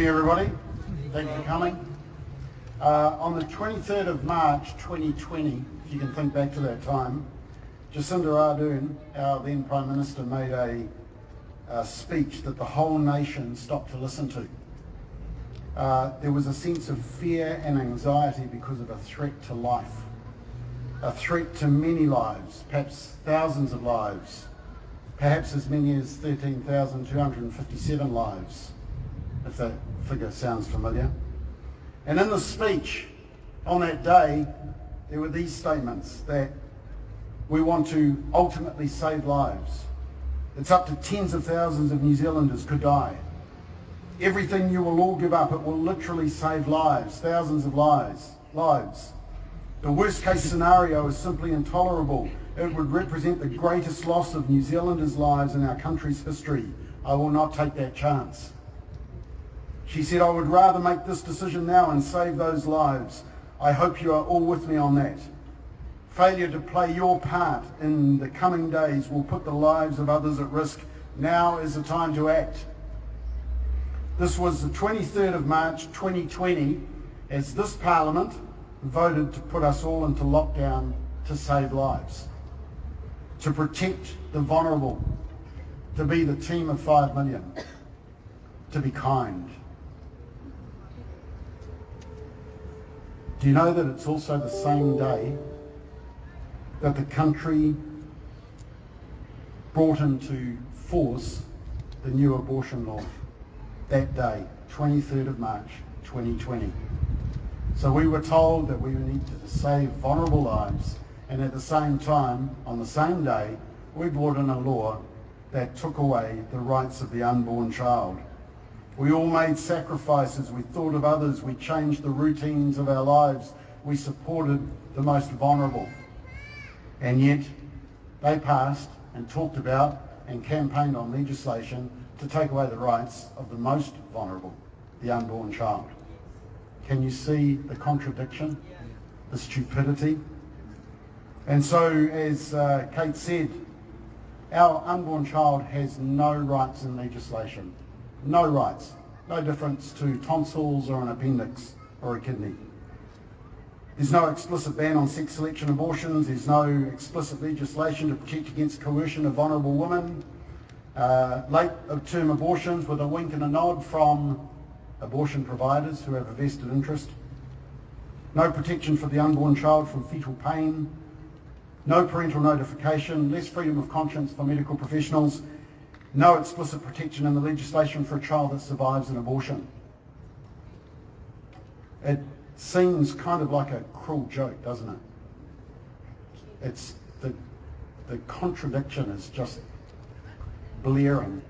everybody. Thank you for coming. On the 23rd of March 2020, if you can think back to that time, Jacinda Ardern, our then Prime Minister, made a speech that the whole nation stopped to listen to. There was a sense of fear and anxiety because of a threat to life, a threat to many lives, perhaps thousands of lives, perhaps as many as 13,257 lives, if that figure sounds familiar. And in the speech on that day, there were these statements that we want to ultimately save lives. It's up to tens of thousands of New Zealanders could die. Everything you will all give up, it will literally save lives, thousands of lives. The worst case scenario is simply intolerable. It would represent the greatest loss of New Zealanders' lives in our country's history. I will not take that chance. She said, I would rather make this decision now and save those lives. I hope you are all with me on that. Failure to play your part in the coming days will put the lives of others at risk. Now is the time to act. This was the 23rd of March 2020 as this Parliament voted to put us all into lockdown to save lives, to protect the vulnerable, to be the team of 5 million, to be kind. Do you know that it's also the same day that the country brought into force the new abortion law? That day, 23rd of March 2020. So we were told that we needed to save vulnerable lives, and at the same time, on the same day, we brought in a law that took away the rights of the unborn child. We all made sacrifices, we thought of others, we changed the routines of our lives, we supported the most vulnerable. And yet, they passed and talked about and campaigned on legislation to take away the rights of the most vulnerable, the unborn child. Can you see the contradiction, the stupidity? And so, as Kate said, our unborn child has no rights in legislation. No rights. No difference to tonsils or an appendix or a kidney. There's no explicit ban on sex selection abortions. There's no explicit legislation to protect against coercion of vulnerable women. Late-term abortions with a wink and a nod from abortion providers who have a vested interest. No protection for the unborn child from fetal pain. No parental notification. Less freedom of conscience for medical professionals. No explicit protection in the legislation for a child that survives an abortion. It seems kind of like a cruel joke, doesn't it? It's the contradiction is just blaring.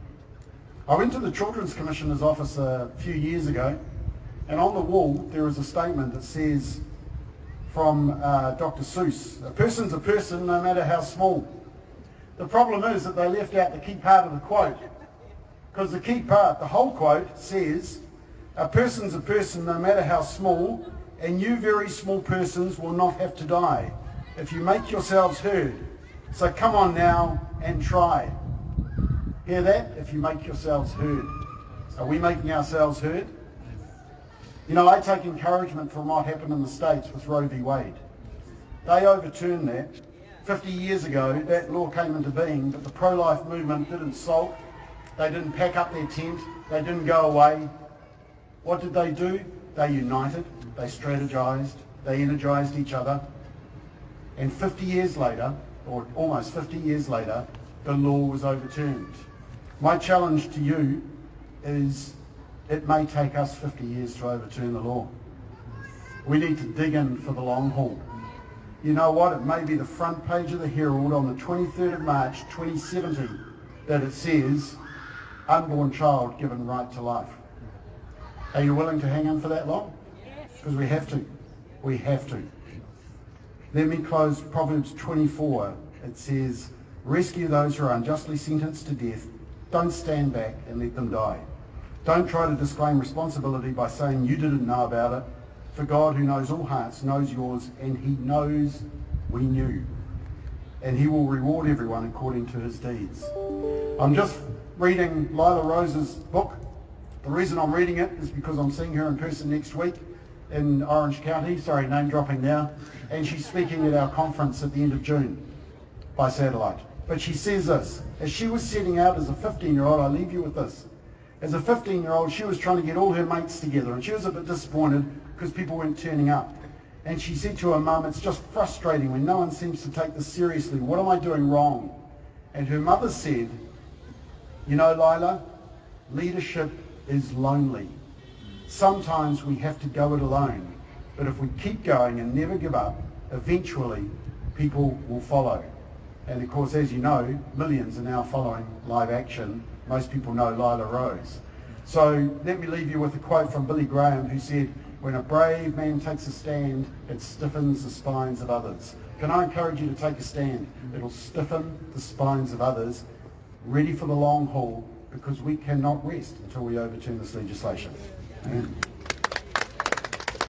I went to the Children's Commissioner's office a few years ago, and on the wall there is a statement that says from Dr. Seuss, a person's a person no matter how small. The problem is that they left out the key part of the quote, because the key part, the whole quote, says, a person's a person no matter how small, and you very small persons will not have to die if you make yourselves heard. So come on now and try. Hear that? If you make yourselves heard. Are we making ourselves heard? You know, I take encouragement from what happened in the States with Roe v. Wade. They overturned that. 50 years ago, that law came into being, but the pro-life movement didn't sulk. They didn't pack up their tent. They didn't go away. What did they do? They united. They strategized. They energized each other. And 50 years later, or almost 50 years later, the law was overturned. My challenge to you is it may take us 50 years to overturn the law. We need to dig in for the long haul. You know what? It may be the front page of the Herald on the 23rd of March 2070 that it says, unborn child given right to life. Are you willing to hang in for that long? Because we have to. We have to. Let me close Proverbs 24. It says, rescue those who are unjustly sentenced to death. Don't stand back and let them die. Don't try to disclaim responsibility by saying you didn't know about it. For God, who knows all hearts, knows yours, and he knows we knew. And he will reward everyone according to his deeds. I'm just reading Lila Rose's book, The reason I'm reading it is because I'm seeing her in person next week in Orange County, sorry, name dropping now, and she's speaking at our conference at the end of June by satellite. But she says this, as she was setting out as a 15-year-old, I'll leave you with this. As a 15-year-old, she was trying to get all her mates together, and she was a bit disappointed because people weren't turning up. And she said to her mum, it's just frustrating when no one seems to take this seriously. What am I doing wrong? And her mother said, you know, Lila, leadership is lonely. Sometimes we have to go it alone. But if we keep going and never give up, eventually people will follow. And of course, as you know, millions are now following live action. Most people know Lila Rose. So let me leave you with a quote from Billy Graham, who said, when a brave man takes a stand, it stiffens the spines of others. Can I encourage you to take a stand? It'll stiffen the spines of others, ready for the long haul, because we cannot rest until we overturn this legislation. Amen.